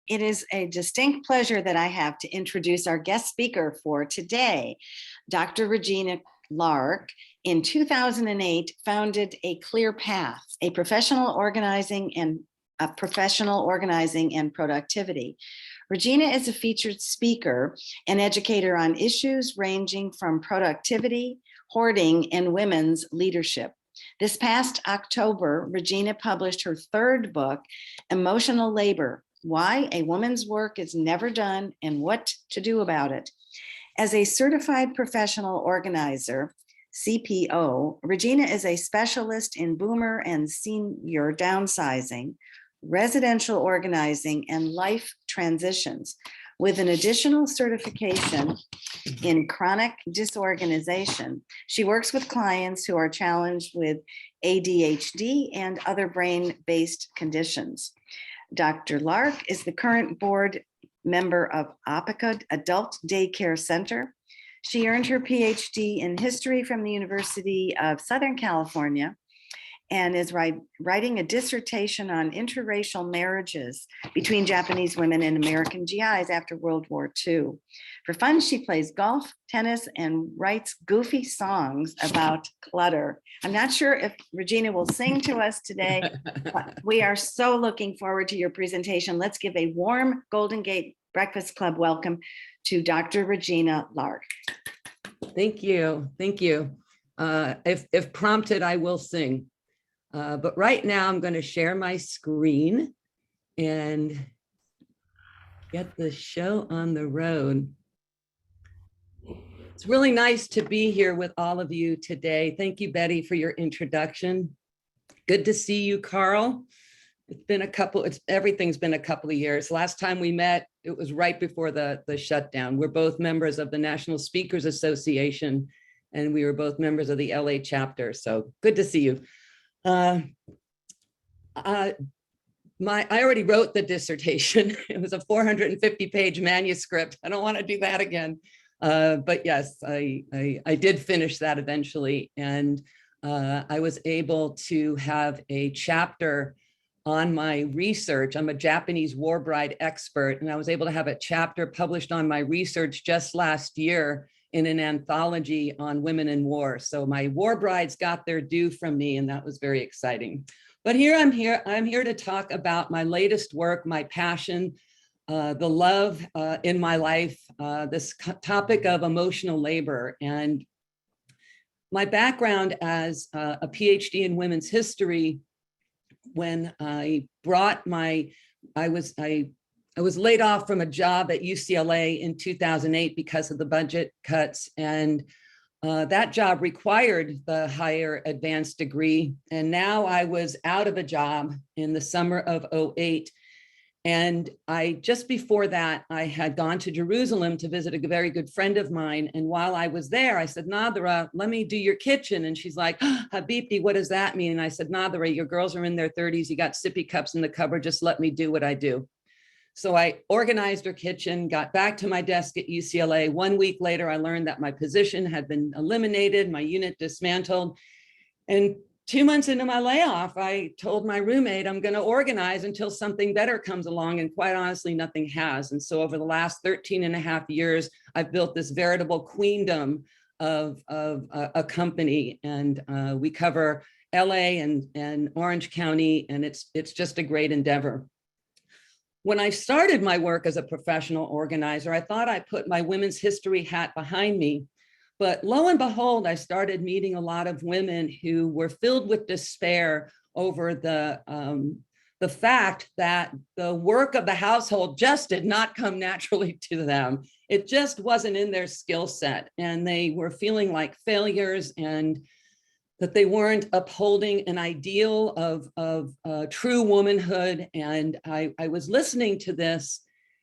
It is a distinct pleasure that I have to introduce our guest speaker for today. Dr. Regina Lark, in 2008, founded A Clear Path, a professional organizing and productivity. Regina is a featured speaker and educator on issues ranging from productivity, hoarding, and women's leadership. This past October, Regina published her third book, Emotional Labor: Why a Woman's Work is Never Done and What to Do About It. As a certified professional organizer, CPO, Regina is a specialist in boomer and senior downsizing, residential organizing, and life transitions, with an additional certification in chronic disorganization. She works with clients who are challenged with ADHD and other brain-based conditions. Dr. Lark is the current board member of Apica Adult Daycare Center. She earned her PhD in history from the University of Southern California and is writing a dissertation on interracial marriages between Japanese women and American GIs after World War II. For fun, she plays golf, tennis, and writes goofy songs about clutter. I'm not sure if Regina will sing to us today, but we are so looking forward to your presentation. Let's give a warm Golden Gate Breakfast Club welcome to Dr. Regina Lark. Thank you. Thank you. If prompted, I will sing. But right now I'm going to share my screen and get the show on the road. It's really nice to be here with all of you today. Thank you, Betty, for your introduction. Good to see you, Carl. Everything's been a couple of years. Last time we met, it was right before the shutdown. We're both members of the National Speakers Association, and we were both members of the LA chapter. So good to see you. I already wrote the dissertation. It was a 450-page manuscript. I don't want to do that again. But yes, I did finish that eventually. And I was able to have a chapter on my research. I'm a Japanese war bride expert, and I was able to have a chapter published on my research just last year in an anthology on women in war. So my war brides got their due from me, and that was very exciting. But I'm here to talk about my latest work, my passion, the love in my life, this topic of emotional labor. And my background as a PhD in women's history, when I was laid off from a job at UCLA in 2008 because of the budget cuts, and that job required the higher advanced degree. And now I was out of a job in the summer of 2008. And just before that, I had gone to Jerusalem to visit a very good friend of mine. And while I was there, I said, Nadira, let me do your kitchen. And she's like, Habibti, what does that mean? And I said, Nadira, your girls are in their 30s. You got sippy cups in the cupboard. Just let me do what I do. So I organized her kitchen, got back to my desk at UCLA. 1 week later, I learned that my position had been eliminated, my unit dismantled. And 2 months into my layoff, I told my roommate, I'm going to organize until something better comes along. And quite honestly, nothing has. And so over the last 13 and a half years, I've built this veritable queendom of a company. And we cover LA and Orange County, and it's just a great endeavor. When I started my work as a professional organizer, I thought I put my women's history hat behind me. But lo and behold, I started meeting a lot of women who were filled with despair over the fact that the work of the household just did not come naturally to them. It just wasn't in their skill set, and they were feeling like failures, and that they weren't upholding an ideal of true womanhood. And I was listening to this,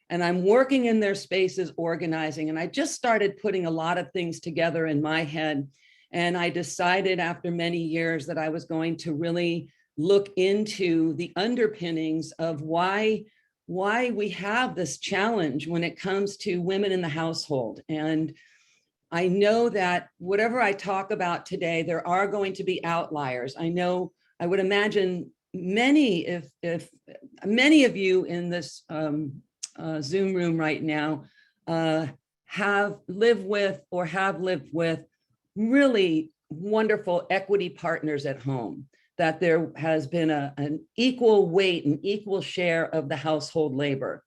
and I'm working in their spaces, organizing, and I just started putting a lot of things together in my head. And I decided after many years that I was going to really look into the underpinnings of why we have this challenge when it comes to women in the household. And I know that whatever I talk about today, there are going to be outliers. I would imagine many, if many of you in this Zoom room right now have lived with really wonderful equity partners at home, that there has been an equal weight and equal share of the household labor.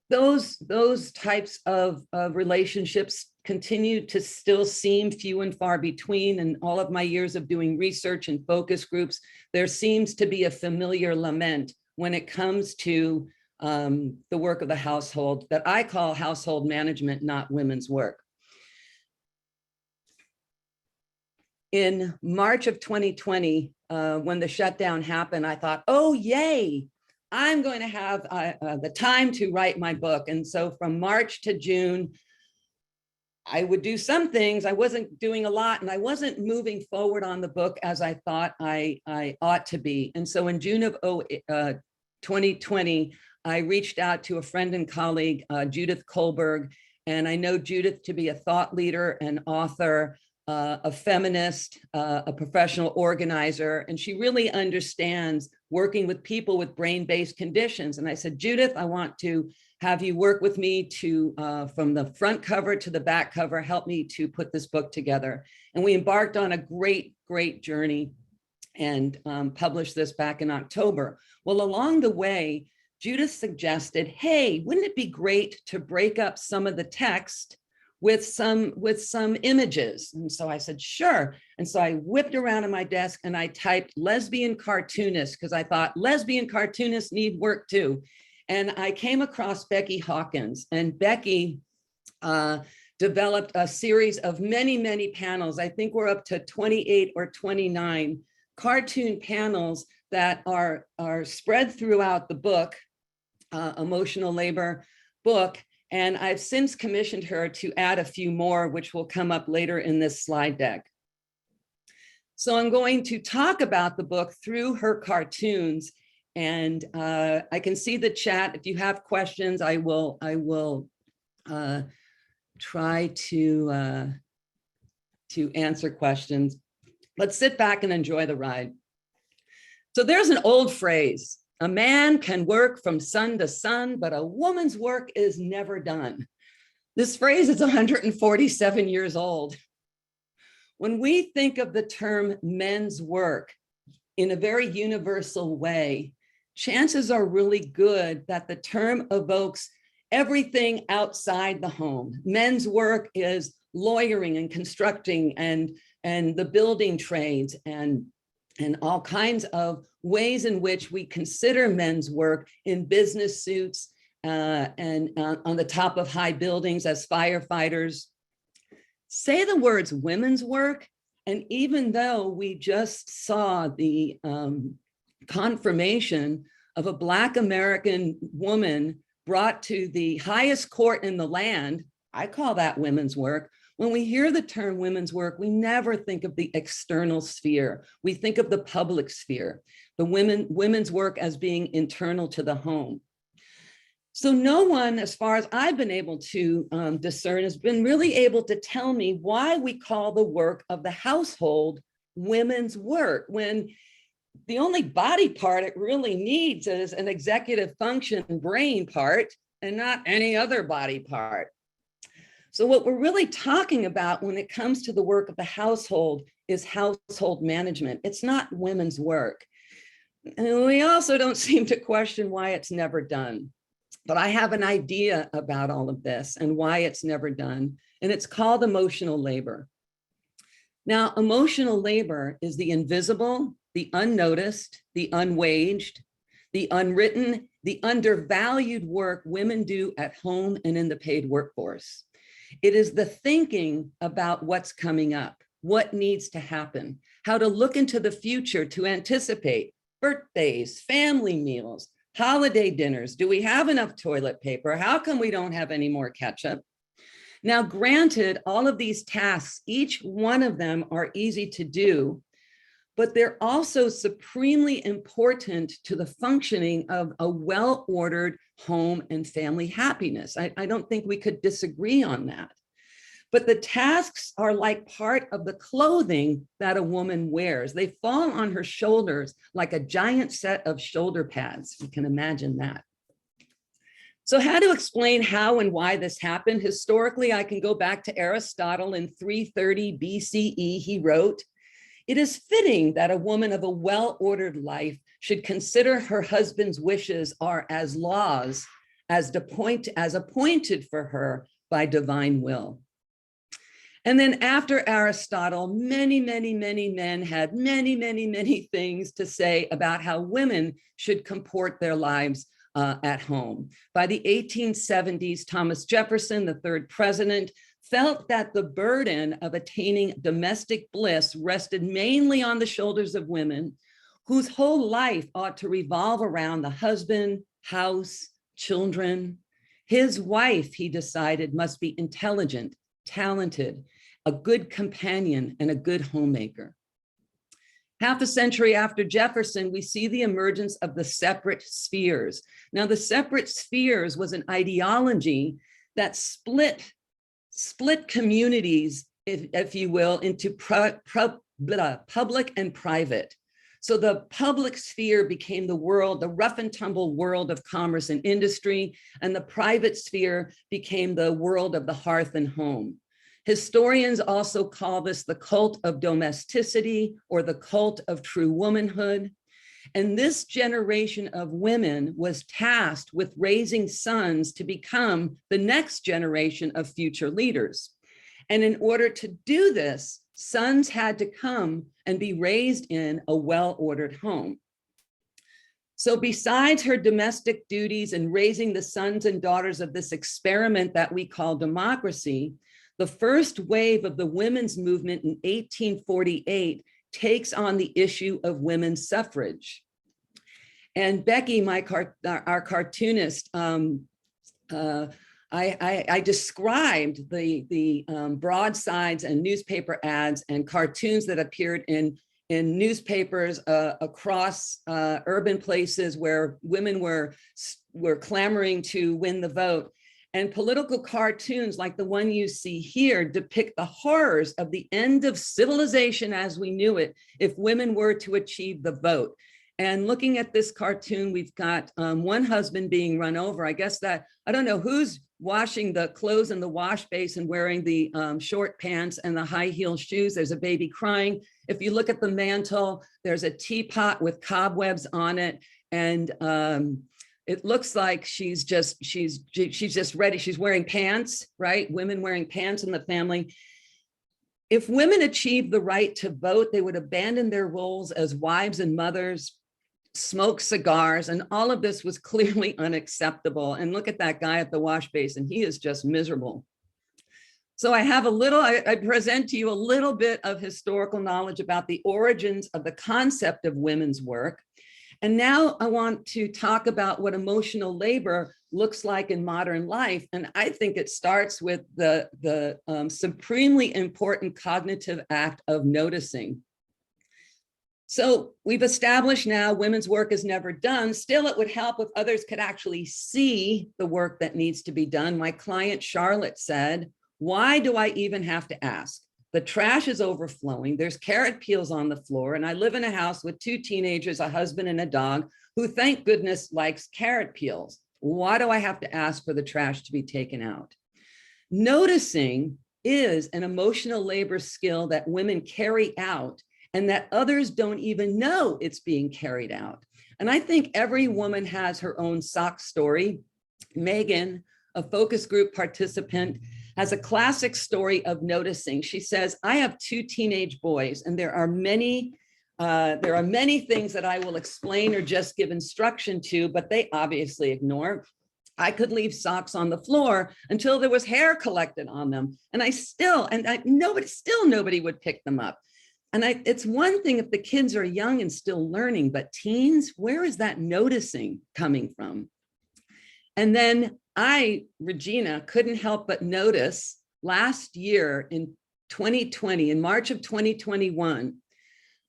Those types of relationships continue to still seem few and far between. In all of my years of doing research and focus groups, there seems to be a familiar lament when it comes to the work of the household that I call household management, not women's work. In March of 2020, when the shutdown happened, I thought, oh, yay, I'm going to have the time to write my book. And so from March to June, I would do some things. I wasn't doing a lot, and I wasn't moving forward on the book as I thought I ought to be. And so in June of 2020, I reached out to a friend and colleague, Judith Kohlberg, and I know Judith to be a thought leader, an author, a feminist, a professional organizer, and she really understands working with people with brain-based conditions. And I said, Judith, I want to have you work with me to, from the front cover to the back cover, help me to put this book together. And we embarked on a great, great journey and published this back in October. Well, along the way, Judith suggested, hey, wouldn't it be great to break up some of the text with some images? And so I said, sure. And so I whipped around on my desk and I typed lesbian cartoonist, because I thought lesbian cartoonists need work too. And I came across Becky Hawkins, and Becky developed a series of many, many panels. I think we're up to 28 or 29 cartoon panels that are spread throughout the book, Emotional Labor book. And I've since commissioned her to add a few more, which will come up later in this slide deck. So I'm going to talk about the book through her cartoons, and I can see the chat. If you have questions, I will try to answer questions. Let's sit back and enjoy the ride. So there's an old phrase: a man can work from sun to sun, but a woman's work is never done. This phrase is 147 years old. When we think of the term men's work in a very universal way, chances are really good that the term evokes everything outside the home. Men's work is lawyering and constructing and the building trades and all kinds of ways in which we consider men's work in business suits and on the top of high buildings as firefighters. Say the words women's work, and even though we just saw the confirmation of a Black American woman brought to the highest court in the land, I call that women's work. When we hear the term women's work, we never think of the external sphere. We think of the public sphere, the women's work as being internal to the home. So no one, as far as I've been able to discern, has been really able to tell me why we call the work of the household women's work, when the only body part it really needs is an executive function brain part and not any other body part. So what we're really talking about when it comes to the work of the household is household management. It's not women's work. And we also don't seem to question why it's never done. But I have an idea about all of this and why it's never done, and it's called emotional labor. Now, emotional labor is the invisible, the unnoticed, the unwaged, the unwritten, the undervalued work women do at home and in the paid workforce. It is the thinking about what's coming up, what needs to happen, how to look into the future to anticipate birthdays, family meals, holiday dinners. Do we have enough toilet paper? How come we don't have any more ketchup? Now, granted, all of these tasks, each one of them are easy to do, but they're also supremely important to the functioning of a well-ordered home and family happiness. I don't think we could disagree on that. But the tasks are like part of the clothing that a woman wears. They fall on her shoulders like a giant set of shoulder pads. You can imagine that. So how to explain how and why this happened? Historically, I can go back to Aristotle in 330 BCE. He wrote, "It is fitting that a woman of a well-ordered life should consider her husband's wishes are as laws as appointed for her by divine will." And then after Aristotle, many men had many things to say about how women should comport their lives at home. By the 1870s, Thomas Jefferson, the third president, felt that the burden of attaining domestic bliss rested mainly on the shoulders of women, whose whole life ought to revolve around the husband, house, children. His wife, he decided, must be intelligent, talented, a good companion, and a good homemaker. Half a century after Jefferson, we see the emergence of the separate spheres. Now, the separate spheres was an ideology that split communities, if you will, into public and private. So the public sphere became the world, the rough and tumble world of commerce and industry, and the private sphere became the world of the hearth and home. Historians also call this the cult of domesticity or the cult of true womanhood. And this generation of women was tasked with raising sons to become the next generation of future leaders. And in order to do this, sons had to come and be raised in a well-ordered home. So besides her domestic duties and raising the sons and daughters of this experiment that we call democracy, the first wave of the women's movement in 1848 takes on the issue of women's suffrage. And Becky, our cartoonist, I described the broadsides and newspaper ads and cartoons that appeared in newspapers across urban places where women were clamoring to win the vote. And political cartoons like the one you see here depict the horrors of the end of civilization as we knew it if women were to achieve the vote. And looking at this cartoon, we've got one husband being run over. I guess that, I don't know who's washing the clothes in the wash basin, wearing the short pants and the high heel shoes. There's a baby crying. If you look at the mantle, there's a teapot with cobwebs on it. And it looks like she's just ready. She's wearing pants, right? Women wearing pants in the family. If women achieved the right to vote, they would abandon their roles as wives and mothers, smoke cigars, and all of this was clearly unacceptable. And look at that guy at the wash basin. He is just miserable. So I present to you a little bit of historical knowledge about the origins of the concept of women's work. And now I want to talk about what emotional labor looks like in modern life. And I think it starts with the supremely important cognitive act of noticing. So we've established now women's work is never done. Still, it would help if others could actually see the work that needs to be done. My client, Charlotte, said, "Why do I even have to ask? The trash is overflowing. There's carrot peels on the floor. And I live in a house with 2 teenagers, a husband and a dog, who thank goodness likes carrot peels. Why do I have to ask for the trash to be taken out?" Noticing is an emotional labor skill that women carry out and that others don't even know it's being carried out. And I think every woman has her own sock story. Megan, a focus group participant, has a classic story of noticing. She says, "I have 2 teenage boys, and there are many things that I will explain or just give instruction to, but they obviously ignore. I could leave socks on the floor until there was hair collected on them, and nobody would pick them up. And it's one thing if the kids are young and still learning, but teens, where is that noticing coming from?" And then I, Regina, couldn't help but notice last year in 2020, in March of 2021,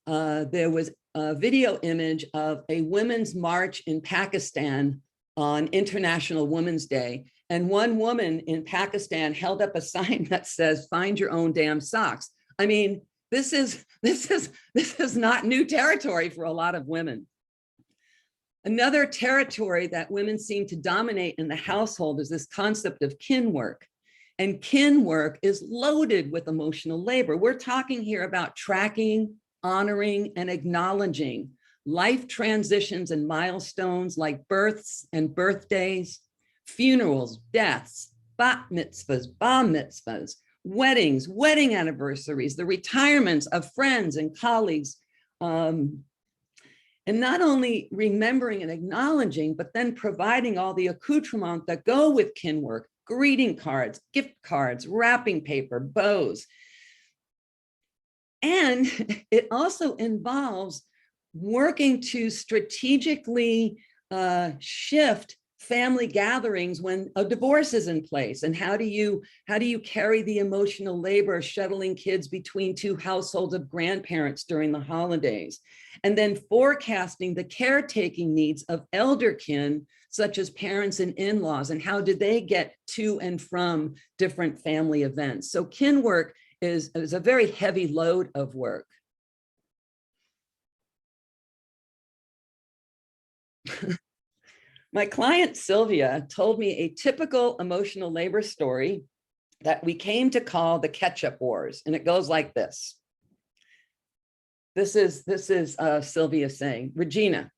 there was a video image of a women's march in Pakistan on International Women's Day. And one woman in Pakistan held up a sign that says, "Find your own damn socks." I mean, this is not new territory for a lot of women. Another territory that women seem to dominate in the household is this concept of kin work. And kin work is loaded with emotional labor. We're talking here about tracking, honoring, and acknowledging life transitions and milestones like births and birthdays, funerals, deaths, bat mitzvahs, bar mitzvahs, weddings, wedding anniversaries, the retirements of friends and colleagues, and not only remembering and acknowledging, but then providing all the accoutrements that go with kin work, greeting cards, gift cards, wrapping paper, bows. And it also involves working to strategically shift family gatherings when a divorce is in place. And how do you carry the emotional labor of shuttling kids between two households of grandparents during the holidays? And then forecasting the caretaking needs of elder kin, such as parents and in-laws, and how do they get to and from different family events? So kin work is a very heavy load of work. My client Sylvia told me a typical emotional labor story that we came to call the Ketchup Wars, and it goes like this. This is Sylvia saying, Regina,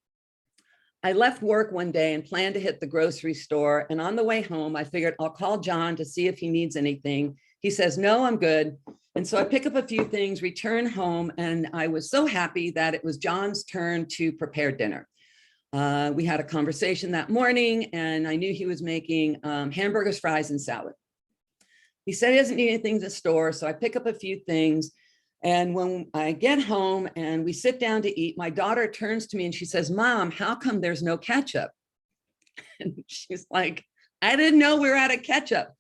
I left work one day and planned to hit the grocery store, and on the way home, I figured I'll call John to see if he needs anything. He says, no, I'm good. And so I pick up a few things, return home, and I was so happy that it was John's turn to prepare dinner. We had a conversation that morning, and I knew he was making hamburgers, fries, and salad. He said he doesn't need anything to store, so I pick up a few things. And when I get home and we sit down to eat, my daughter turns to me and she says, Mom, how come there's no ketchup? And she's like, I didn't know we were out of ketchup.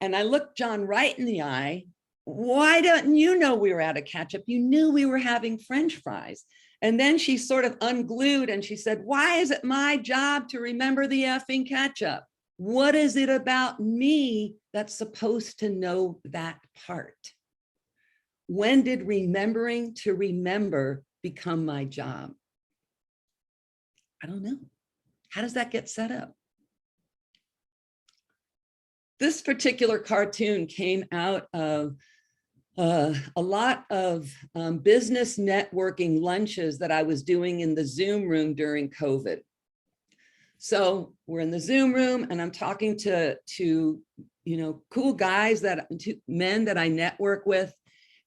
And I looked John right in the eye. Why don't you know we were out of ketchup? You knew we were having French fries. And then she sort of unglued and she said, why is it my job to remember the effing ketchup? What is it about me that's supposed to know that part? When did remembering to remember become my job? I don't know. How does that get set up? This particular cartoon came out of a lot of business networking lunches that I was doing in the Zoom room during COVID. So we're in the Zoom room and I'm talking to cool guys, men that I network with.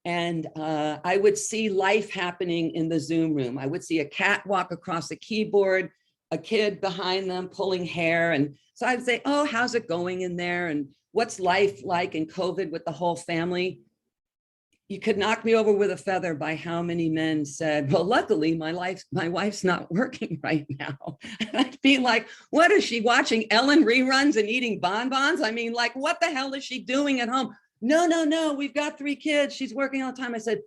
And I would see life happening in the Zoom room. I would see a cat walk across the keyboard, a kid behind them pulling hair. And so I'd say, oh, how's it going in there? And what's life like in COVID with the whole family? You could knock me over with a feather by how many men said, well, luckily my wife's not working right now. And I'd be like, what is she watching Ellen reruns and eating bonbons? I mean, like, what the hell is she doing at home? No, we've got 3 kids. She's working all the time. I said,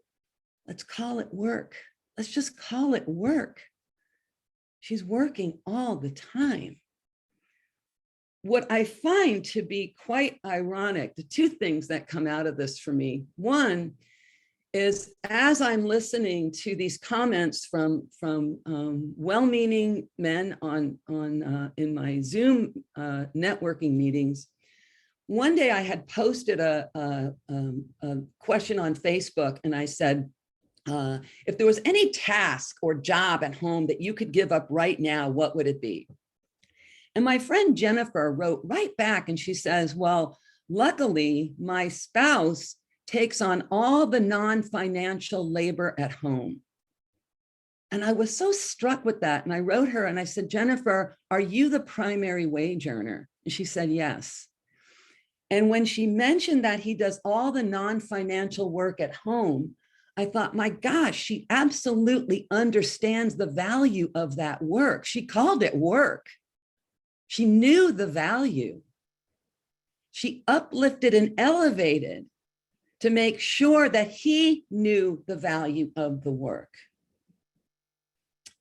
let's call it work. Let's just call it work. She's working all the time. What I find to be quite ironic, the 2 things that come out of this for me, one is as I'm listening to these comments from well-meaning men in my Zoom networking meetings. One day I had posted a question on Facebook and I said, if there was any task or job at home that you could give up right now, what would it be? And my friend Jennifer wrote right back and she says, well, luckily my spouse takes on all the non-financial labor at home. And I was so struck with that. And I wrote her and I said, Jennifer, are you the primary wage earner? And she said, yes. And when she mentioned that he does all the non-financial work at home, I thought, my gosh, she absolutely understands the value of that work. She called it work. She knew the value. She uplifted and elevated to make sure that he knew the value of the work.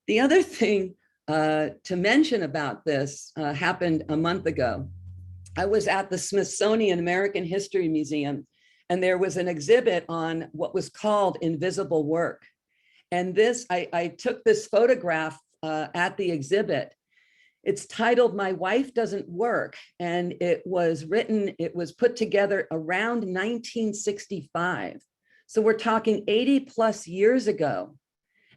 The other thing to mention about this happened a month ago. I was at the Smithsonian American History Museum, and there was an exhibit on what was called invisible work. And this, I took this photograph at the exhibit, It's titled My Wife Doesn't Work, and it was put together around 1965. So we're talking 80 plus years ago.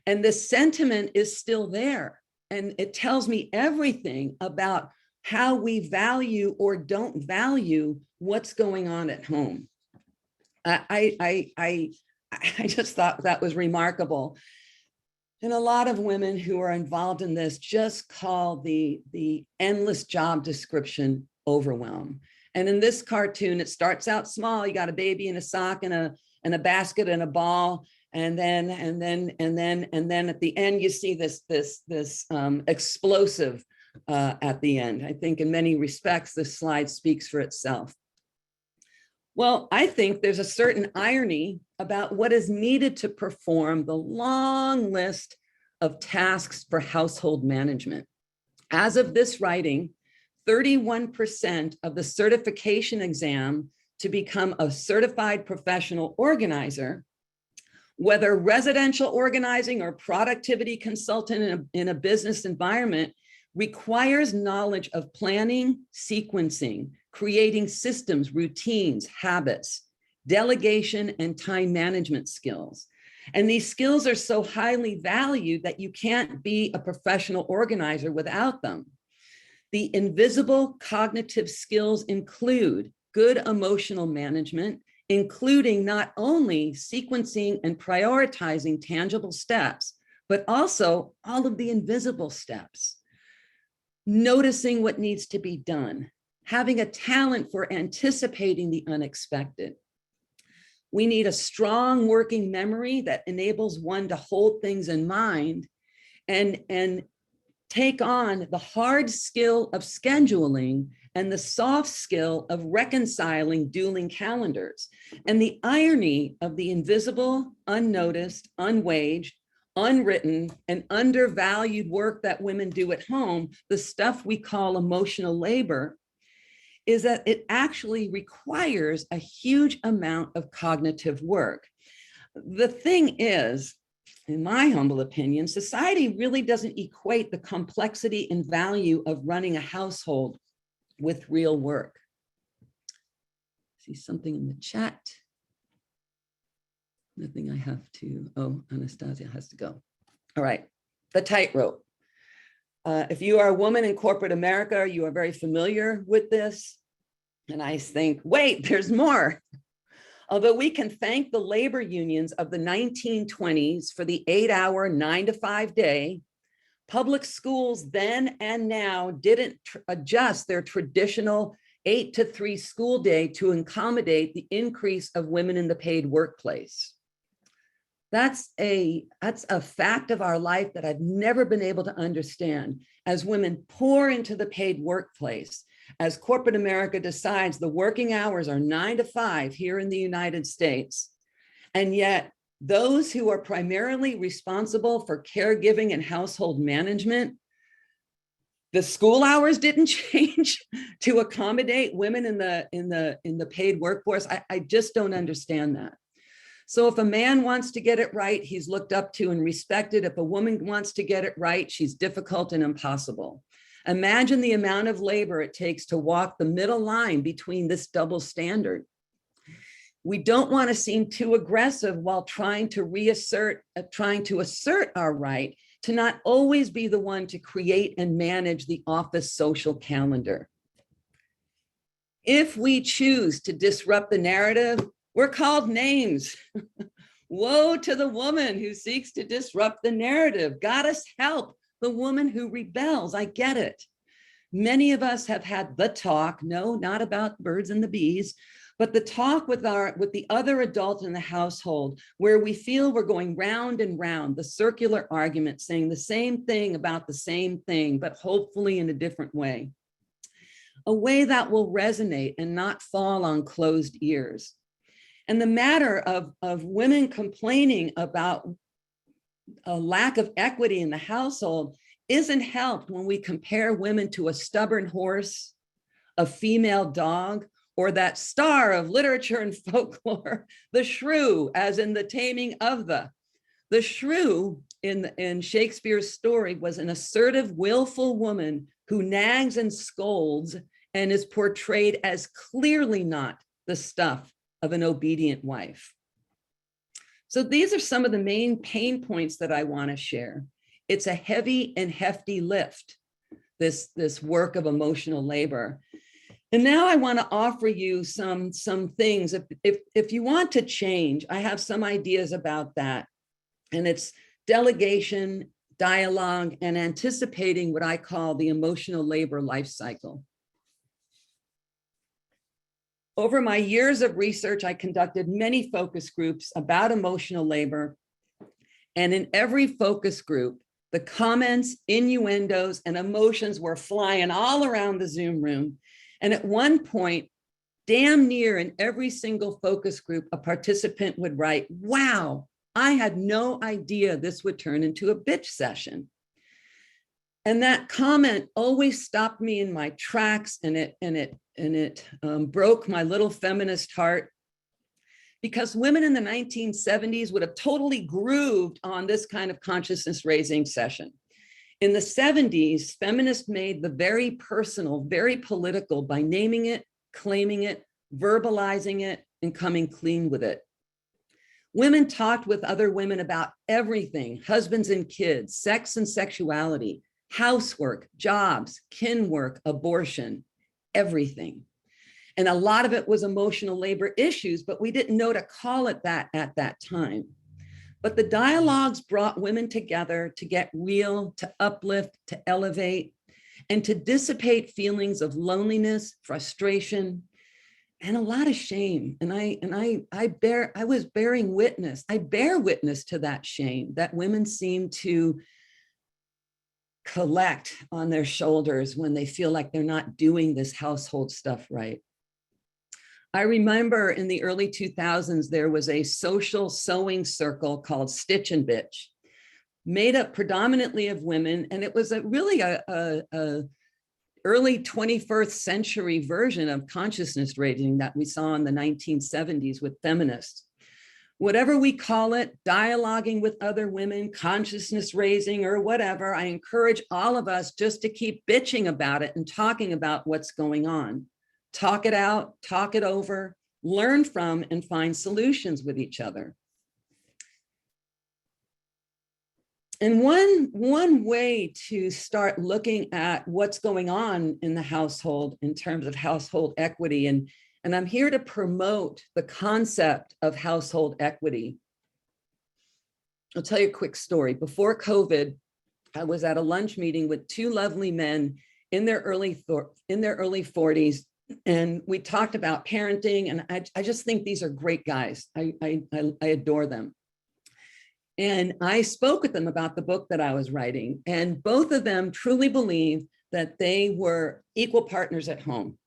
And the sentiment is still there. And it tells me everything about how we value or don't value what's going on at home. I just thought that was remarkable. And a lot of women who are involved in this just call the endless job description overwhelm. And in this cartoon, it starts out small. You got a baby in a sock and a basket and a ball. And then at the end, you see this explosive at the end. I think in many respects, this slide speaks for itself. Well, I think there's a certain irony about what is needed to perform the long list of tasks for household management. As of this writing, 31% of the certification exam to become a certified professional organizer, whether residential organizing or productivity consultant in a business environment, requires knowledge of planning, sequencing, creating systems, routines, habits, delegation, and time management skills. And these skills are so highly valued that you can't be a professional organizer without them. The invisible cognitive skills include good emotional management, including not only sequencing and prioritizing tangible steps, but also all of the invisible steps. Noticing what needs to be done, having a talent for anticipating the unexpected. We need a strong working memory that enables one to hold things in mind and take on the hard skill of scheduling and the soft skill of reconciling dueling calendars. And the irony of the invisible, unnoticed, unwaged, unwritten, and undervalued work that women do at home, the stuff we call emotional labor, is that it actually requires a huge amount of cognitive work. The thing is, in my humble opinion, society really doesn't equate the complexity and value of running a household with real work. See something in the chat. Nothing I have to, oh, Anastasia has to go. All right, the tightrope. If you are a woman in corporate America, you are very familiar with this. And I think, wait, there's more. Although we can thank the labor unions of the 1920s for the 8-hour, 9-to-5 day, public schools then and now didn't adjust their traditional 8-to-3 school day to accommodate the increase of women in the paid workplace. That's a fact of our life that I've never been able to understand. As women pour into the paid workplace, as corporate America decides the working hours are 9 to 5 here in the United States, and yet those who are primarily responsible for caregiving and household management, the school hours didn't change to accommodate women in the paid workforce. I just don't understand that. So if a man wants to get it right, he's looked up to and respected. If a woman wants to get it right, she's difficult and impossible. Imagine the amount of labor it takes to walk the middle line between this double standard. We don't want to seem too aggressive while trying to assert our right to not always be the one to create and manage the office social calendar. If we choose to disrupt the narrative, we're called names. Woe to the woman who seeks to disrupt the narrative. Goddess help the woman who rebels. I get it. Many of us have had the talk, no, not about birds and the bees, but the talk with the other adult in the household, where we feel we're going round and round, the circular argument, saying the same thing about the same thing, but hopefully in a different way. A way that will resonate and not fall on closed ears. And the matter of women complaining about a lack of equity in the household isn't helped when we compare women to a stubborn horse, a female dog, or that star of literature and folklore, the shrew, as in The Taming of the The shrew in Shakespeare's story was an assertive, willful woman who nags and scolds and is portrayed as clearly not the stuff of an obedient wife. So these are some of the main pain points that I want to share. It's a heavy and hefty lift, this work of emotional labor. And now I want to offer you some things. If you want to change, I have some ideas about that. And it's delegation, dialogue, and anticipating what I call the emotional labor life cycle. Over my years of research, I conducted many focus groups about emotional labor. And in every focus group, the comments, innuendos, and emotions were flying all around the Zoom room. And at one point, damn near in every single focus group, a participant would write, "Wow, I had no idea this would turn into a bitch session." And that comment always stopped me in my tracks, and it broke my little feminist heart, because women in the 1970s would have totally grooved on this kind of consciousness raising session. In the 70s, feminists made the very personal, very political by naming it, claiming it, verbalizing it, and coming clean with it. Women talked with other women about everything: husbands and kids, sex and sexuality, housework, jobs, kin work, abortion, everything. And a lot of it was emotional labor issues, but we didn't know to call it that at that time. But the dialogues brought women together to get real, to uplift, to elevate, and to dissipate feelings of loneliness, frustration, and a lot of shame. And I bear witness to that shame that women seem to collect on their shoulders when they feel like they're not doing this household stuff right. I remember in the early 2000s, there was a social sewing circle called Stitch and Bitch, made up predominantly of women. And it was really a early 21st century version of consciousness raising that we saw in the 1970s with feminists. Whatever we call it, dialoguing with other women, consciousness raising, or whatever, I encourage all of us just to keep bitching about it and talking about what's going on. Talk it out, talk it over, learn from, and find solutions with each other. And one way to start looking at what's going on in the household in terms of household equity, and I'm here to promote the concept of household equity. I'll tell you a quick story. Before COVID, I was at a lunch meeting with two lovely men in their early 40s. And we talked about parenting, and I just think these are great guys. I adore them. And I spoke with them about the book that I was writing, and both of them truly believed that they were equal partners at home.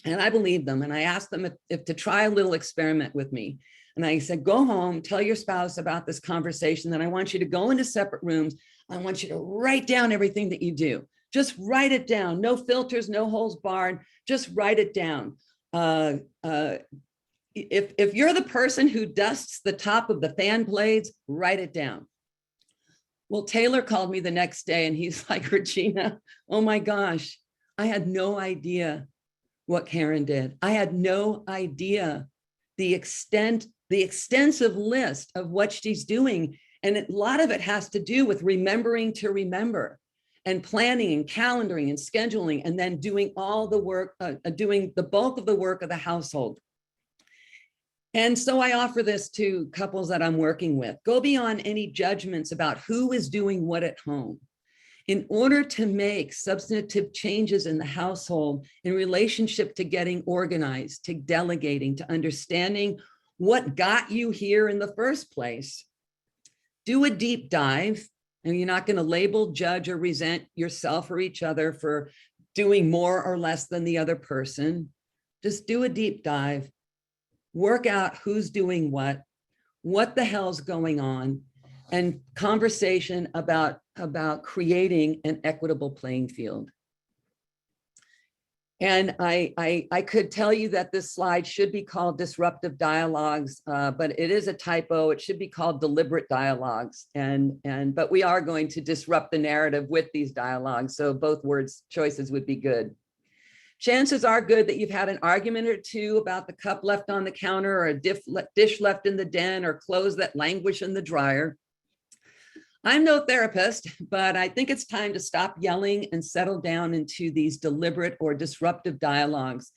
And I believed them, and I asked them if to try a little experiment with me. And I said, go home, tell your spouse about this conversation, then I want you to go into separate rooms. I want you to write down everything that you do. Just write it down. No filters, no holds barred. Just write it down. If you're the person who dusts the top of the fan blades, write it down. Well, Taylor called me the next day and he's like, Regina, oh my gosh, I had no idea what Karen did. I had no idea the extensive list of what she's doing. And a lot of it has to do with remembering to remember, and planning and calendaring and scheduling, and then doing all the work, doing the bulk of the work of the household. And so I offer this to couples that I'm working with. Go beyond any judgments about who is doing what at home. In order to make substantive changes in the household in relationship to getting organized, to delegating, to understanding what got you here in the first place, do a deep dive. And you're not going to label, judge, or resent yourself or each other for doing more or less than the other person. Just do a deep dive, work out who's doing what the hell's going on, and conversation about creating an equitable playing field. And I could tell you that this slide should be called disruptive dialogues, but it is a typo. It should be called deliberate dialogues. But we are going to disrupt the narrative with these dialogues. So both words choices would be good. Chances are good that you've had an argument or two about the cup left on the counter or a dish left in the den or clothes that languish in the dryer. I'm no therapist, but I think it's time to stop yelling and settle down into these deliberate or disruptive dialogues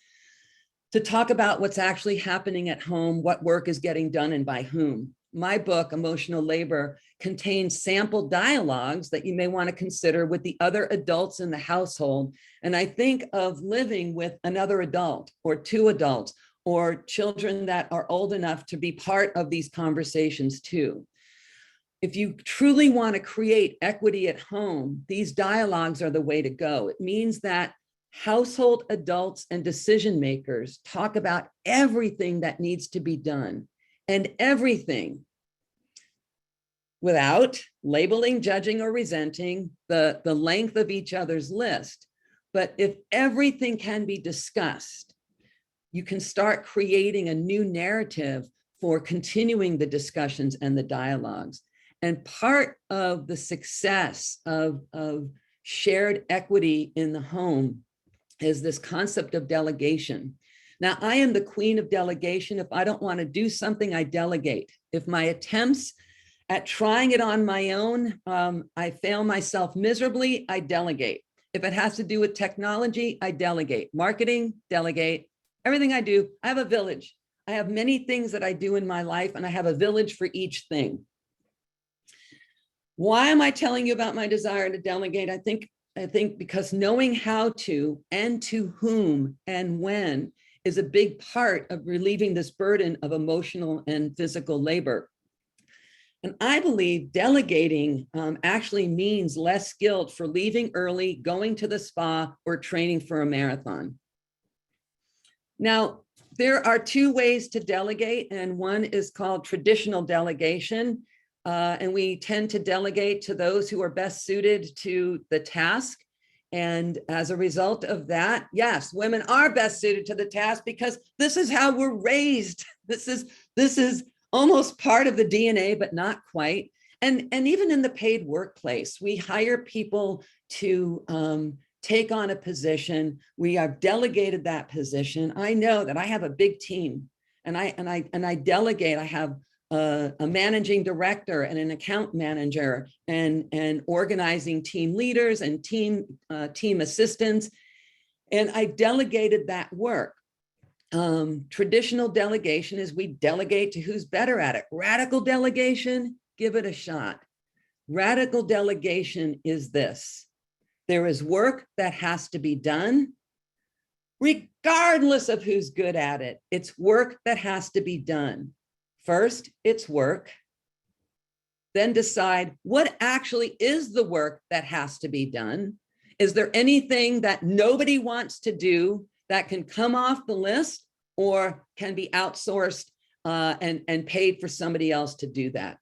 to talk about what's actually happening at home, what work is getting done and by whom. My book, Emotional Labor, contains sample dialogues that you may want to consider with the other adults in the household. And I think of living with another adult or two adults or children that are old enough to be part of these conversations too. If you truly want to create equity at home, these dialogues are the way to go. It means that household adults and decision makers talk about everything that needs to be done and everything without labeling, judging, or resenting the length of each other's list. But if everything can be discussed, you can start creating a new narrative for continuing the discussions and the dialogues. And part of the success of shared equity in the home is this concept of delegation. Now, I am the queen of delegation. If I don't want to do something, I delegate. If my attempts at trying it on my own, I fail myself miserably, I delegate. If it has to do with technology, I delegate. Marketing, delegate. Everything I do, I have a village. I have many things that I do in my life, and I have a village for each thing. Why am I telling you about my desire to delegate? I think because knowing how to and to whom and when is a big part of relieving this burden of emotional and physical labor. And I believe delegating actually means less guilt for leaving early, going to the spa, or training for a marathon. Now, there are two ways to delegate, and one is called traditional delegation. And we tend to delegate to those who are best suited to the task. And as a result of that, yes, women are best suited to the task because this is how we're raised. This is almost part of the DNA, but not quite. And even in the paid workplace, we hire people to take on a position. We have delegated that position. I know that I have a big team, and I delegate. I have a managing director and an account manager and organizing team leaders and team assistants. And I delegated that work. Traditional delegation is we delegate to who's better at it. Radical delegation, give it a shot. Radical delegation is this. There is work that has to be done, regardless of who's good at it. It's work that has to be done. First, it's work. Then decide what actually is the work that has to be done. Is there anything that nobody wants to do that can come off the list or can be outsourced and paid for somebody else to do that?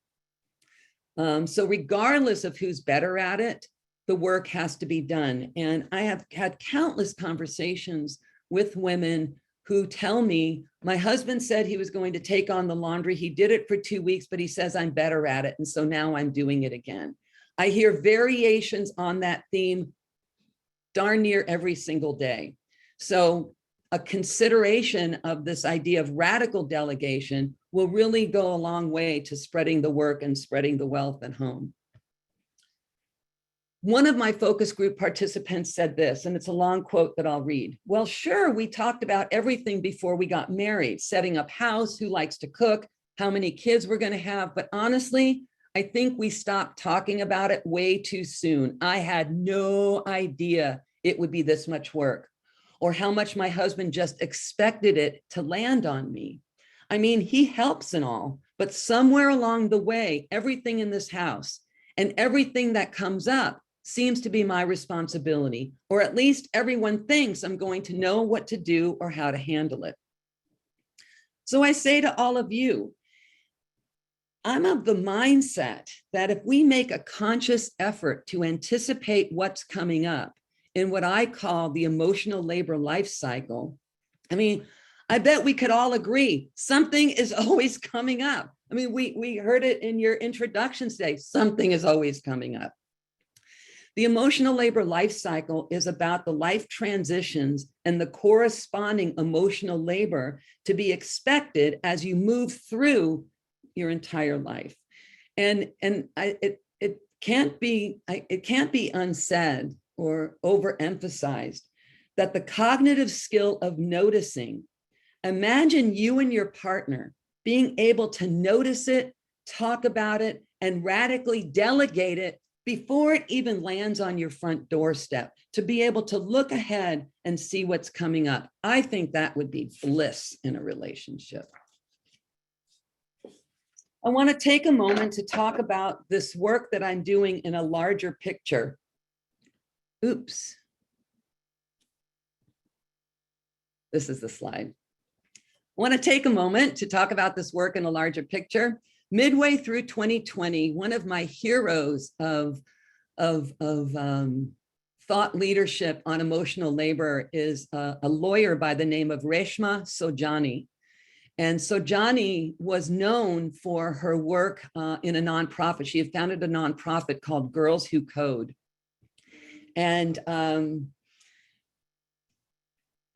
So regardless of who's better at it, the work has to be done. And I have had countless conversations with women who tell me, my husband said he was going to take on the laundry. He did it for 2 weeks, but he says I'm better at it. And so now I'm doing it again. I hear variations on that theme darn near every single day. So a consideration of this idea of radical delegation will really go a long way to spreading the work and spreading the wealth at home. One of my focus group participants said this, and it's a long quote that I'll read. Well, sure, we talked about everything before we got married, setting up house, who likes to cook, how many kids we're going to have. But honestly, I think we stopped talking about it way too soon. I had no idea it would be this much work, or how much my husband just expected it to land on me. I mean, he helps and all, but somewhere along the way, everything in this house and everything that comes up seems to be my responsibility, or at least everyone thinks I'm going to know what to do or how to handle it. So I say to all of you, I'm of the mindset that if we make a conscious effort to anticipate what's coming up, in what I call the emotional labor life cycle, I mean, I bet we could all agree something is always coming up. I mean, we heard it in your introduction today, something is always coming up. The emotional labor life cycle is about the life transitions and the corresponding emotional labor to be expected as you move through your entire life. And it can't be unsaid or overemphasized that the cognitive skill of noticing, imagine you and your partner being able to notice it, talk about it, and radically delegate it before it even lands on your front doorstep, to be able to look ahead and see what's coming up. I think that would be bliss in a relationship. I want to take a moment to talk about this work that I'm doing in a larger picture. Oops. This is the slide. I want to take a moment to talk about this work in a larger picture. Midway through 2020, one of my heroes of thought leadership on emotional labor is a lawyer by the name of Reshma Saujani. And Saujani was known for her work in a nonprofit. She had founded a nonprofit called Girls Who Code. And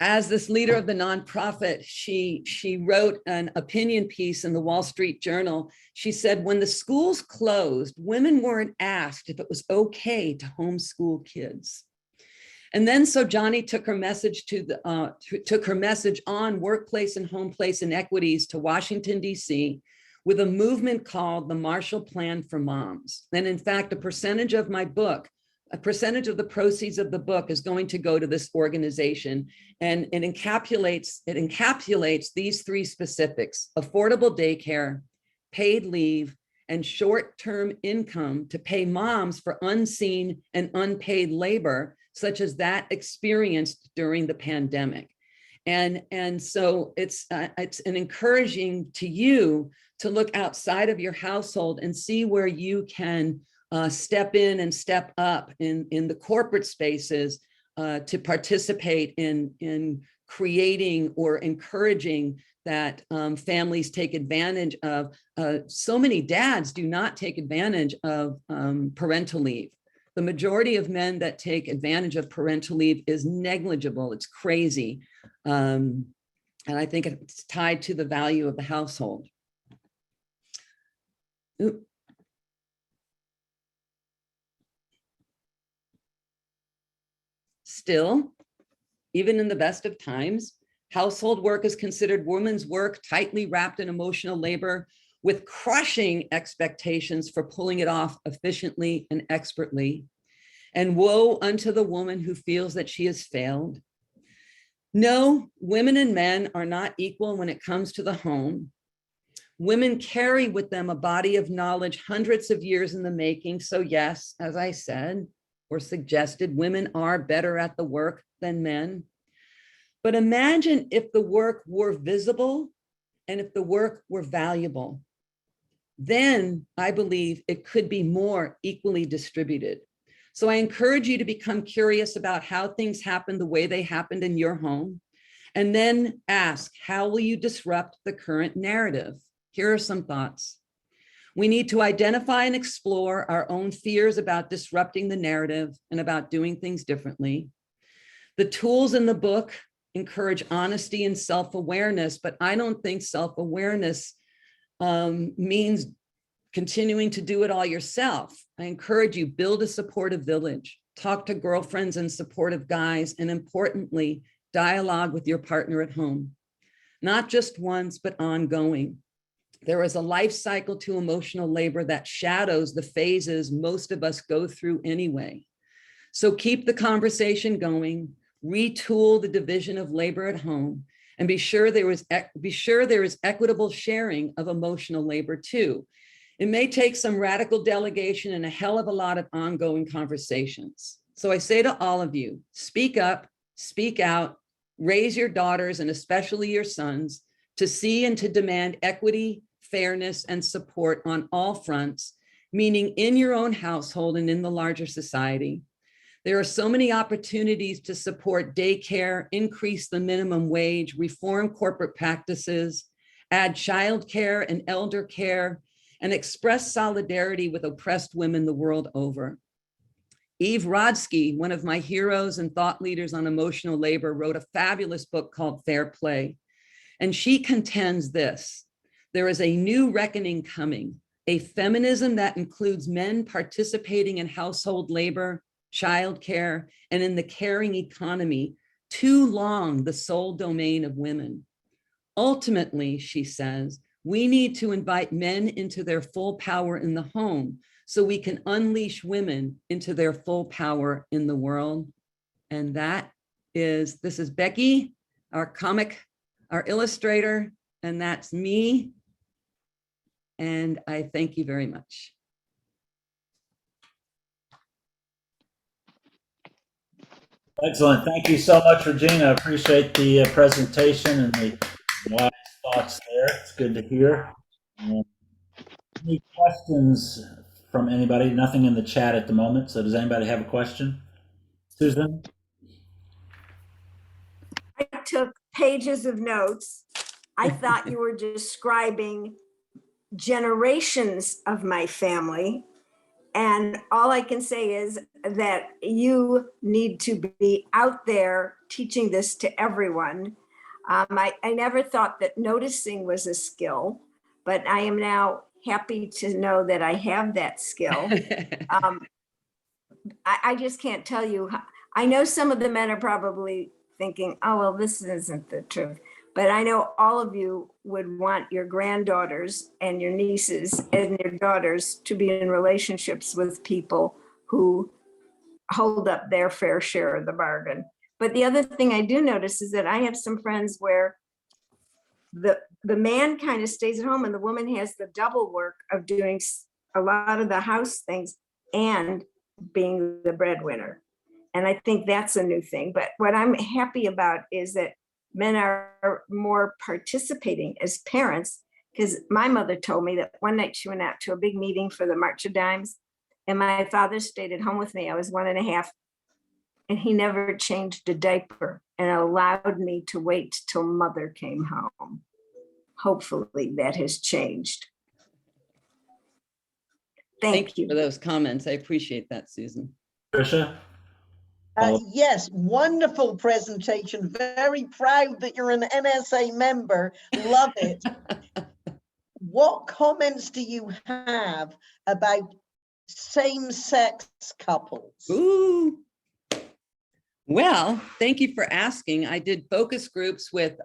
as this leader of the nonprofit, she wrote an opinion piece in the Wall Street Journal. She said, when the schools closed, women weren't asked if it was okay to homeschool kids. And then Saujani took her message on workplace and home place inequities to Washington, D.C. with a movement called the Marshall Plan for Moms. And in fact, a percentage of the proceeds of the book is going to go to this organization. And it encapsulates these three specifics: affordable daycare, paid leave, and short-term income to pay moms for unseen and unpaid labor, such as that experienced during the pandemic. And so it's an encouraging to you to look outside of your household and see where you can step in and step up in the corporate spaces to participate in creating or encouraging that families take advantage of. So many dads do not take advantage of parental leave. The majority of men that take advantage of parental leave is negligible. It's crazy. And I think it's tied to the value of the household. Ooh. Still, even in the best of times, household work is considered women's work, tightly wrapped in emotional labor, with crushing expectations for pulling it off efficiently and expertly. And woe unto the woman who feels that she has failed. No, women and men are not equal when it comes to the home. Women carry with them a body of knowledge hundreds of years in the making. So yes, as I said, or suggested, women are better at the work than men. But imagine if the work were visible and if the work were valuable. Then I believe it could be more equally distributed. So I encourage you to become curious about how things happen the way they happened in your home, and then ask, how will you disrupt the current narrative? Here are some thoughts. We need to identify and explore our own fears about disrupting the narrative and about doing things differently. The tools in the book encourage honesty and self-awareness, but I don't think self-awareness means continuing to do it all yourself. I encourage you, build a supportive village, talk to girlfriends and supportive guys, and importantly, dialogue with your partner at home, not just once, but ongoing. There is a life cycle to emotional labor that shadows the phases most of us go through anyway. So keep the conversation going, retool the division of labor at home, and be sure there is equitable sharing of emotional labor too. It may take some radical delegation and a hell of a lot of ongoing conversations. So I say to all of you, speak up, speak out, raise your daughters and especially your sons to see and to demand equity, fairness, and support on all fronts, meaning in your own household and in the larger society. There are so many opportunities to support daycare, increase the minimum wage, reform corporate practices, add childcare and elder care, and express solidarity with oppressed women the world over. Eve Rodsky, one of my heroes and thought leaders on emotional labor, wrote a fabulous book called Fair Play. And she contends this: there is a new reckoning coming, a feminism that includes men participating in household labor, childcare, and in the caring economy, too long the sole domain of women. Ultimately, she says, we need to invite men into their full power in the home so we can unleash women into their full power in the world. And this is Becky, our illustrator, and that's me. And I thank you very much. Excellent. Thank you so much, Regina. I appreciate the presentation and the wise thoughts there. It's good to hear. Any questions from anybody? Nothing in the chat at the moment. So does anybody have a question? Susan? I took pages of notes. I thought you were describing generations of my family. And all I can say is that you need to be out there teaching this to everyone. I never thought that noticing was a skill, but I am now happy to know that I have that skill. I just can't tell you. I know some of the men are probably thinking, oh, well, this isn't the truth. But I know all of you would want your granddaughters and your nieces and your daughters to be in relationships with people who hold up their fair share of the bargain. But the other thing I do notice is that I have some friends where the man kind of stays at home and the woman has the double work of doing a lot of the house things and being the breadwinner. And I think that's a new thing. But what I'm happy about is that men are more participating as parents, because my mother told me that one night she went out to a big meeting for the March of Dimes, and my father stayed at home with me. I was 1.5, and he never changed a diaper and allowed me to wait till mother came home. Hopefully that has changed. Thank you for those comments. I appreciate that, Susan. Tricia? Yes, wonderful presentation. Very proud that you're an NSA member. Love it. What comments do you have about same-sex couples? Ooh. Well, thank you for asking. I did focus groups with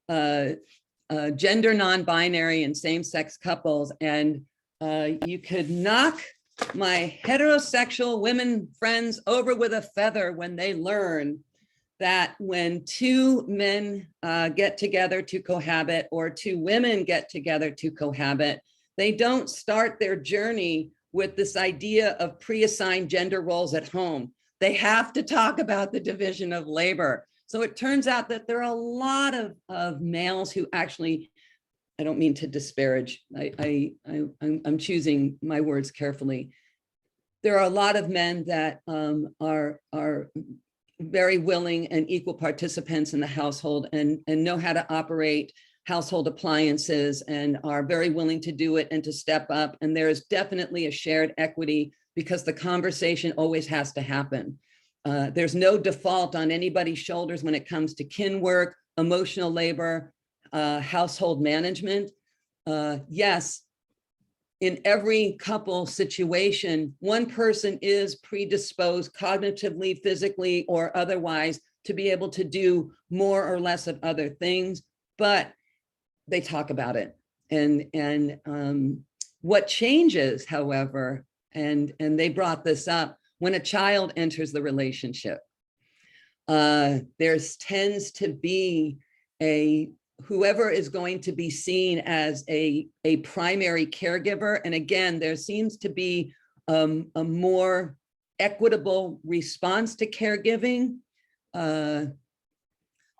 gender non-binary and same-sex couples, and you could knock my heterosexual women friends over with a feather when they learn that when two men get together to cohabit, or two women get together to cohabit, they don't start their journey with this idea of pre-assigned gender roles at home. They have to talk about the division of labor. So it turns out that there are a lot of males who actually, I don't mean to disparage, I'm choosing my words carefully. There are a lot of men that are very willing and equal participants in the household and know how to operate household appliances and are very willing to do it and to step up. And there is definitely a shared equity because the conversation always has to happen. There's no default on anybody's shoulders when it comes to kin work, emotional labor, household management. Yes, in every couple situation, one person is predisposed cognitively, physically, or otherwise to be able to do more or less of other things, but they talk about it. And what changes, however, and they brought this up, when a child enters the relationship, there tends to be whoever is going to be seen as a primary caregiver. And again, there seems to be a more equitable response to caregiving, but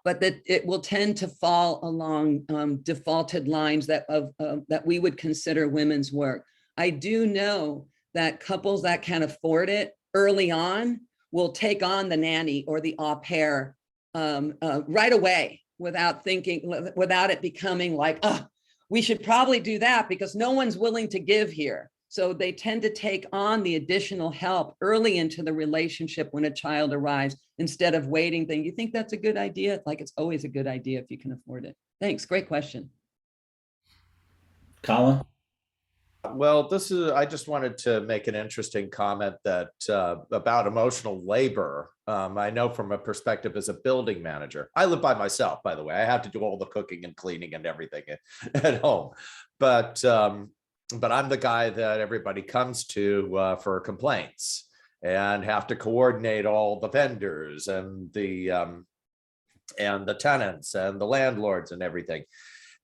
that it will tend to fall along defaulted lines that we would consider women's work. I do know that couples that can afford it early on will take on the nanny or the au pair right away without thinking, without it becoming like, oh, we should probably do that because no one's willing to give here. So they tend to take on the additional help early into the relationship when a child arrives, instead of waiting. You think that's a good idea? Like, it's always a good idea if you can afford it. Thanks, great question. Colin? Well, I just wanted to make an interesting comment that about emotional labor. I know from a perspective as a building manager, I live by myself, by the way. I have to do all the cooking and cleaning and everything at home. But I'm the guy that everybody comes to for complaints, and have to coordinate all the vendors and the tenants and the landlords and everything.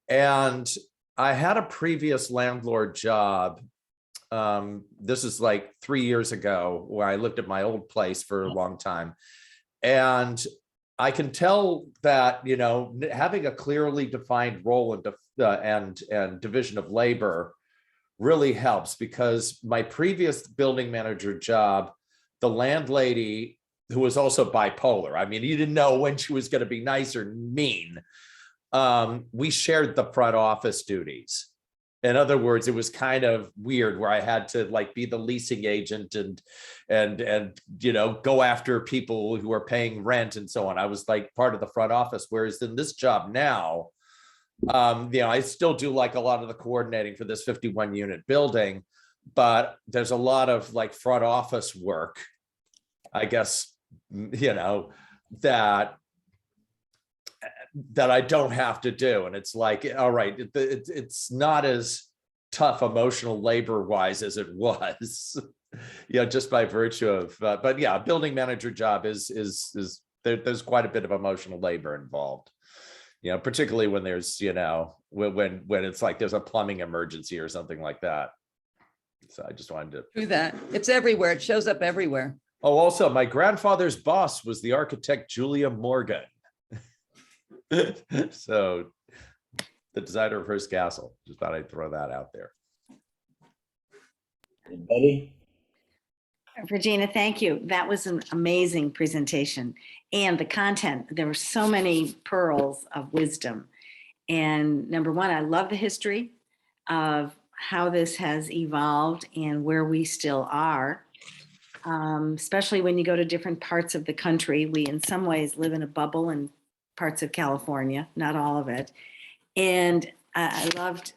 And I had a previous landlord job. This is like 3 years ago, where I lived at my old place for a long time. And I can tell that, you know, having a clearly defined role and division of labor really helps, because my previous building manager job, the landlady, who was also bipolar, I mean, you didn't know when she was going to be nice or mean. We shared the front office duties. In other words, it was kind of weird where I had to like be the leasing agent and you know, go after people who are paying rent and so on. I was like part of the front office. Whereas in this job now, you know, I still do like a lot of the coordinating for this 51 unit building, but there's a lot of like front office work, I guess, you know, that I don't have to do. And it's like, all right, it's not as tough emotional labor wise as it was, you know, just by virtue of, but yeah, a building manager job is there's quite a bit of emotional labor involved, you know, particularly when there's, you know, when it's like there's a plumbing emergency or something like that. So I just wanted to Do that. It's everywhere. It shows up everywhere. Oh, also my grandfather's boss was the architect Julia Morgan. So the designer of Hearst Castle. Just thought I'd throw that out there. Betty? Regina, thank you. That was an amazing presentation. And the content, there were so many pearls of wisdom. And number one, I love the history of how this has evolved and where we still are. Especially when you go to different parts of the country. We in some ways live in a bubble in parts of California, not all of it. And I loved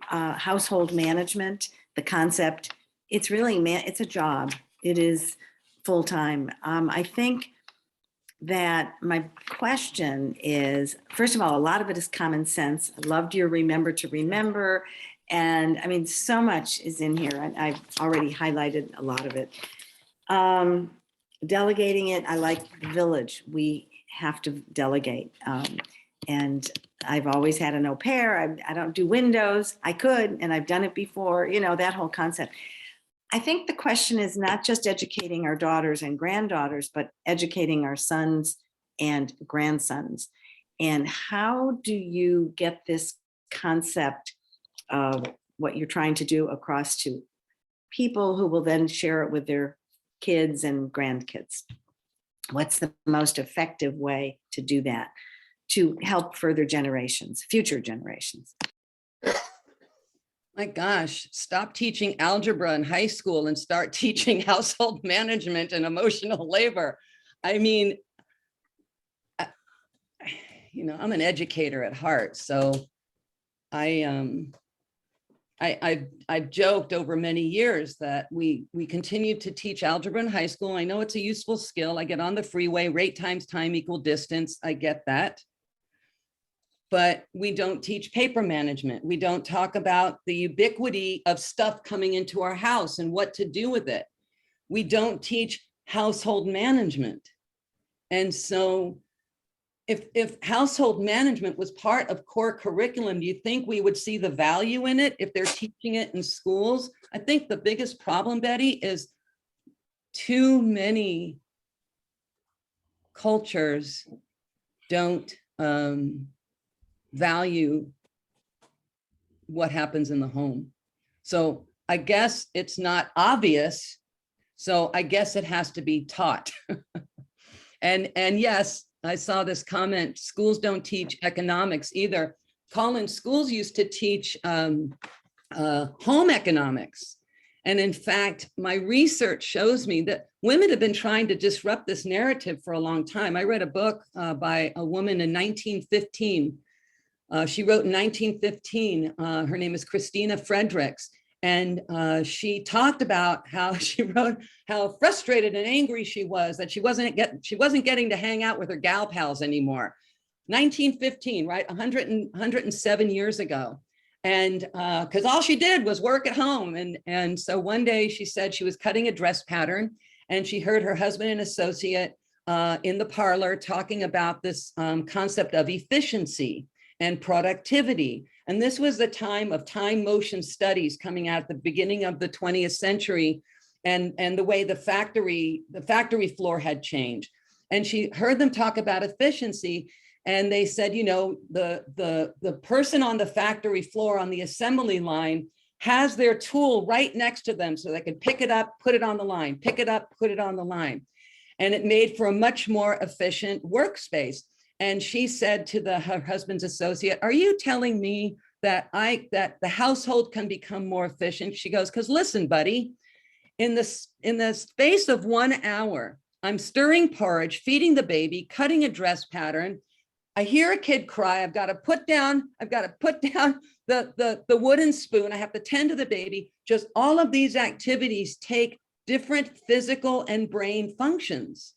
household management, the concept. It's really, it's a job. It is full-time. I think that my question is, first of all, a lot of it is common sense. I loved your remember to remember. And I mean, so much is in here. And I've already highlighted a lot of it. Delegating it, I like the village. We have to delegate. And I've always had an au pair. I don't do windows. I could, and I've done it before, you know, that whole concept. I think the question is not just educating our daughters and granddaughters, but educating our sons and grandsons. And how do you get this concept of what you're trying to do across to people who will then share it with their kids and grandkids? What's the most effective way to do that to help further generations, future generations? My gosh, stop teaching algebra in high school and start teaching household management and emotional labor. I mean, you know, I'm an educator at heart, so I've joked over many years that we continue to teach algebra in high school. I know it's a useful skill. I get on the freeway, rate times time equal distance. I get that. But we don't teach paper management. We don't talk about the ubiquity of stuff coming into our house and what to do with it. We don't teach household management. And so if household management was part of core curriculum, do you think we would see the value in it if they're teaching it in schools? I think the biggest problem, Betty, is too many cultures don't value what happens in the home. So I guess it's not obvious. So I guess it has to be taught. And yes, I saw this comment, schools don't teach economics either. Colin, schools used to teach home economics. And in fact, my research shows me that women have been trying to disrupt this narrative for a long time. I read a book by a woman in 1915. She wrote in 1915, her name is Christina Fredericks. And she talked about how she wrote how frustrated and angry she was that she wasn't getting to hang out with her gal pals anymore. 1915, right? 107 years ago. And because all she did was work at home. And so one day she said she was cutting a dress pattern and she heard her husband and associate in the parlor talking about this concept of efficiency and productivity. And this was the time of time motion studies coming out at the beginning of the 20th century, and the way the factory floor had changed. And she heard them talk about efficiency. And they said, you know, the person on the factory floor on the assembly line has their tool right next to them so they can pick it up, put it on the line, pick it up, put it on the line. And it made for a much more efficient workspace. And she said to her husband's associate, are you telling me that the household can become more efficient? She goes, because listen, buddy, in the space of 1 hour, I'm stirring porridge, feeding the baby, cutting a dress pattern. I hear a kid cry. I've got to put down the wooden spoon. I have to tend to the baby. Just all of these activities take different physical and brain functions.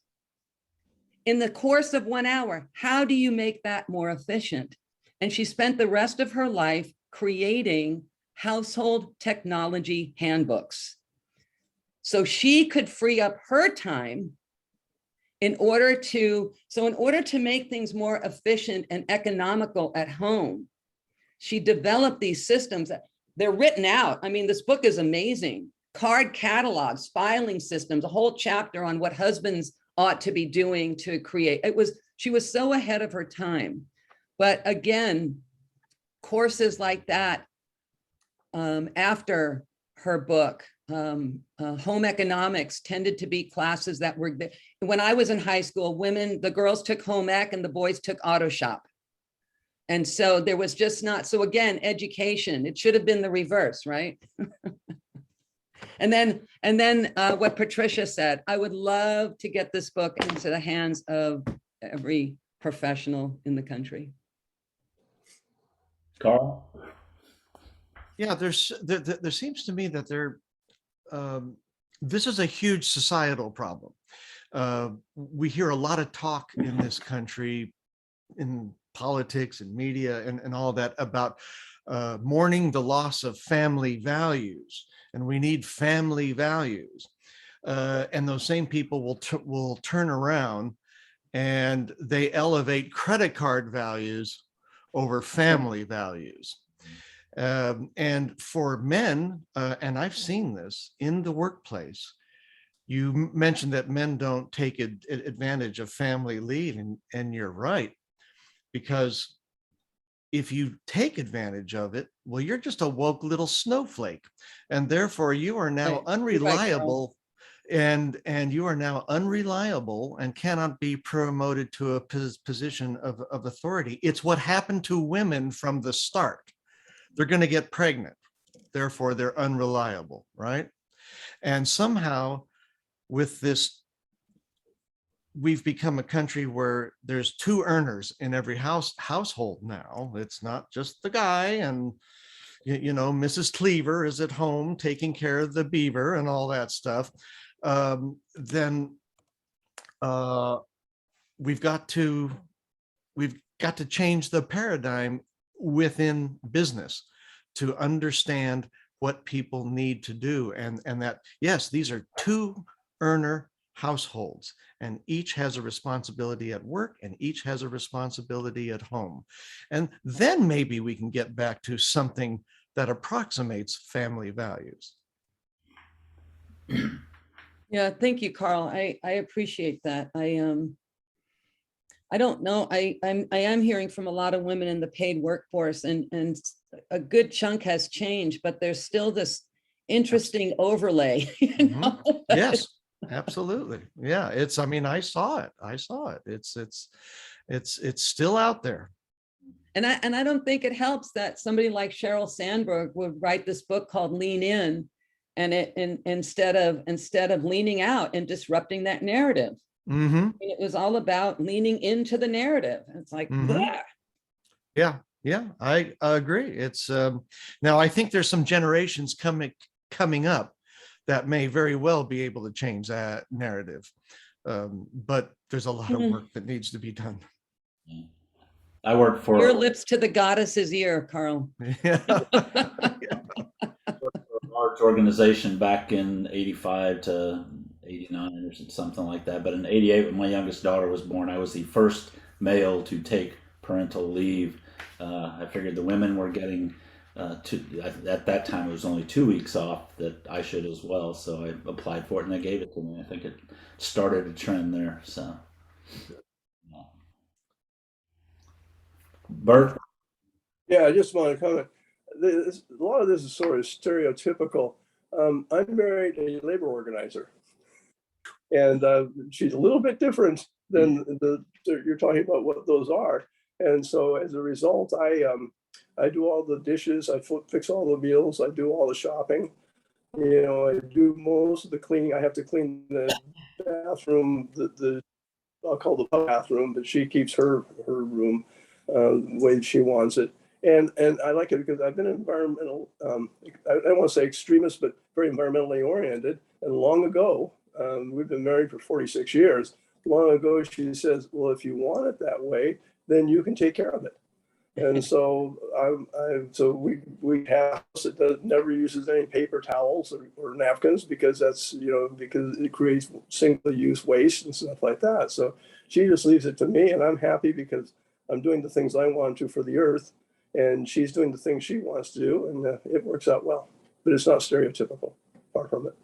In the course of 1 hour, how do you make that more efficient? And she spent the rest of her life creating household technology handbooks. So she could free up her time in order to make things more efficient and economical at home. She developed these systems. They're written out. I mean, this book is amazing. Card catalogs, filing systems, a whole chapter on what husbands ought to be doing to create. She was so ahead of her time. But again, courses like that after her book, home economics tended to be classes that were, when I was in high school, the girls took home ec and the boys took auto shop. And so there was just not, so again, education, it should have been the reverse, right? And then what Patricia said, I would love to get this book into the hands of every professional in the country. Carl? Yeah, there seems to me that this is a huge societal problem. We hear a lot of talk in this country, in politics and media and all that, about mourning the loss of family values. And we need family values. And those same people will turn around and they elevate credit card values over family values. And for men, and I've seen this in the workplace, you mentioned that men don't take advantage of family leave, and you're right, because if you take advantage of it, well, you're just a woke little snowflake, and therefore you are now unreliable, and you are now unreliable and cannot be promoted to a position of authority. It's what happened to women from the start. They're going to get pregnant, therefore they're unreliable, right? And somehow with this, we've become a country where there's two earners in every household now. It's not just the guy, and you know, Mrs. Cleaver is at home taking care of the beaver and all that stuff. Then we've got to change the paradigm within business to understand what people need to do, and that, yes, these are two earner households, and each has a responsibility at work and each has a responsibility at home. And then maybe we can get back to something that approximates family values. Yeah, thank you, Carl. I appreciate that. I don't know. I am hearing from a lot of women in the paid workforce, and a good chunk has changed, but there's still this interesting overlay. You know? Yes. Absolutely. Yeah. I mean, I saw it. It's still out there. And I don't think it helps that somebody like Sheryl Sandberg would write this book called Lean In, and instead of leaning out and disrupting that narrative. Mm-hmm. It was all about leaning into the narrative. It's like, bleh. Yeah, I agree. It's now I think there's some generations coming up that may very well be able to change that narrative. But there's a lot of work that needs to be done. I work for Your lips to the goddess's ear, Carl. Yeah. a large organization back in 85 to 89 or something like that. But in 88, when my youngest daughter was born, I was the first male to take parental leave. I figured the women were getting at that time it was only 2 weeks off, that I should as well. So I applied for it and they gave it to me. I think it started a trend there. So, Bert. Yeah, I just want to comment. A lot of this is sort of stereotypical. I'm married a labor organizer, and she's a little bit different than you're talking about what those are. And so as a result, I do all the dishes, I fix all the meals, I do all the shopping. You know, I do most of the cleaning. I have to clean the bathroom, I'll call the bathroom, but she keeps her room the way she wants it. And I like it because I've been environmental, I don't want to say extremist, but very environmentally oriented. And long ago, we've been married for 46 years. Long ago, she says, well, if you want it that way, then you can take care of it. And so we have a house that never uses any paper towels or napkins, because because it creates single-use waste and stuff like that. So she just leaves it to me, and I'm happy because I'm doing the things I want to for the earth, and she's doing the things she wants to do, and it works out well. But it's not stereotypical, far from it.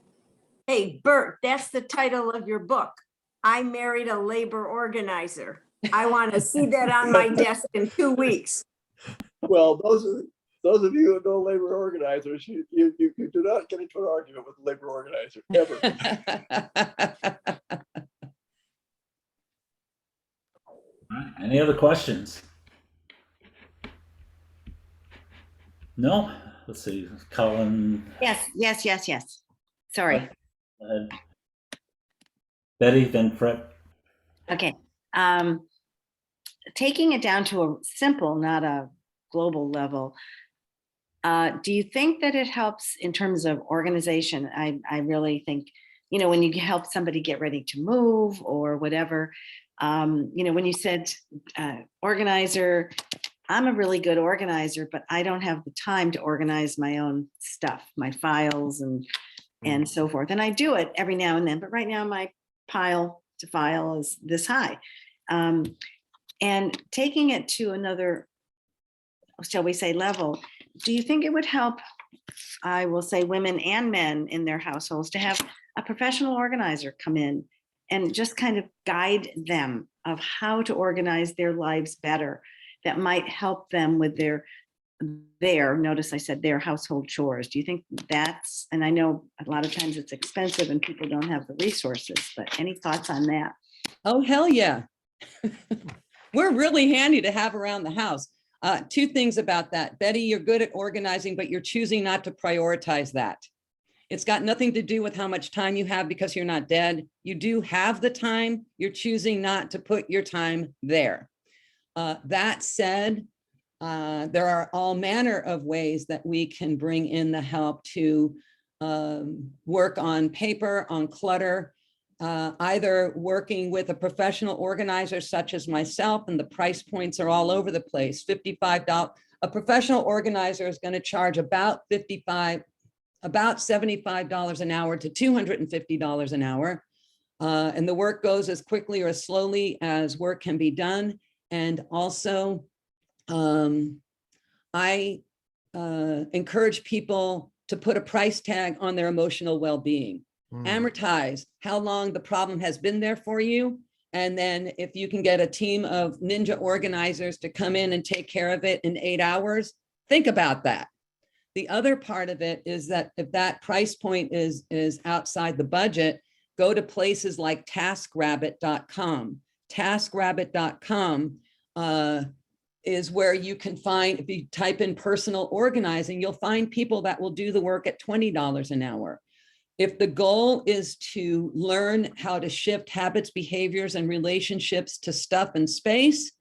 Hey, Bert, that's the title of your book. I Married a Labor Organizer. I want to see that on my desk in 2 weeks. Well, those of you who know labor organizers, you do not get into an argument with a labor organizer, ever. Any other questions? No? Let's see. Colin. Yes. Sorry. Go ahead. Betty, then Fred. Okay. Taking it down to a simple, not a global level, do you think that it helps in terms of organization? I really think, when you help somebody get ready to move or whatever, when you said organizer, I'm a really good organizer, but I don't have the time to organize my own stuff, my files and so forth. And I do it every now and then, but right now my pile to file is this high. And taking it to another, shall we say, level, do you think it would help, I will say, women and men in their households to have a professional organizer come in and just kind of guide them of how to organize their lives better, that might help them with their notice I said their household chores? Do you think that's, and I know a lot of times it's expensive and people don't have the resources, but any thoughts on that? Oh, hell yeah. We're really handy to have around the house. Two things about that. Betty, you're good at organizing, but you're choosing not to prioritize that. It's got nothing to do with how much time you have because you're not dead. You do have the time. You're choosing not to put your time there. That said, there are all manner of ways that we can bring in the help to work on paper, on clutter, either working with a professional organizer such as myself, and the price points are all over the place. $55. A professional organizer is going to charge about $75 an hour to $250 an hour. And the work goes as quickly or as slowly as work can be done. And also, I encourage people to put a price tag on their emotional well-being. Amortize how long the problem has been there for you. And then if you can get a team of ninja organizers to come in and take care of it in 8 hours, think about that. The other part of it is that if that price point is outside the budget, go to places like taskrabbit.com. Taskrabbit.com is where you can find, if you type in personal organizing, you'll find people that will do the work at $20 an hour. If the goal is to learn how to shift habits, behaviors, and relationships to stuff and space,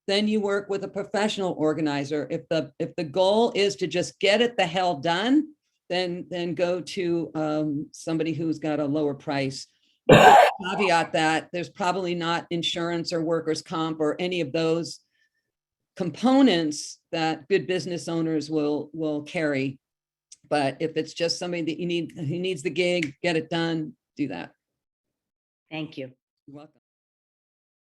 then you work with a professional organizer. If the goal is to just get it the hell done, then go to somebody who's got a lower price. Caveat that there's probably not insurance or workers' comp or any of those components that good business owners will carry. But if it's just somebody that you need, who needs the gig, get it done, do that. Thank you. You're welcome.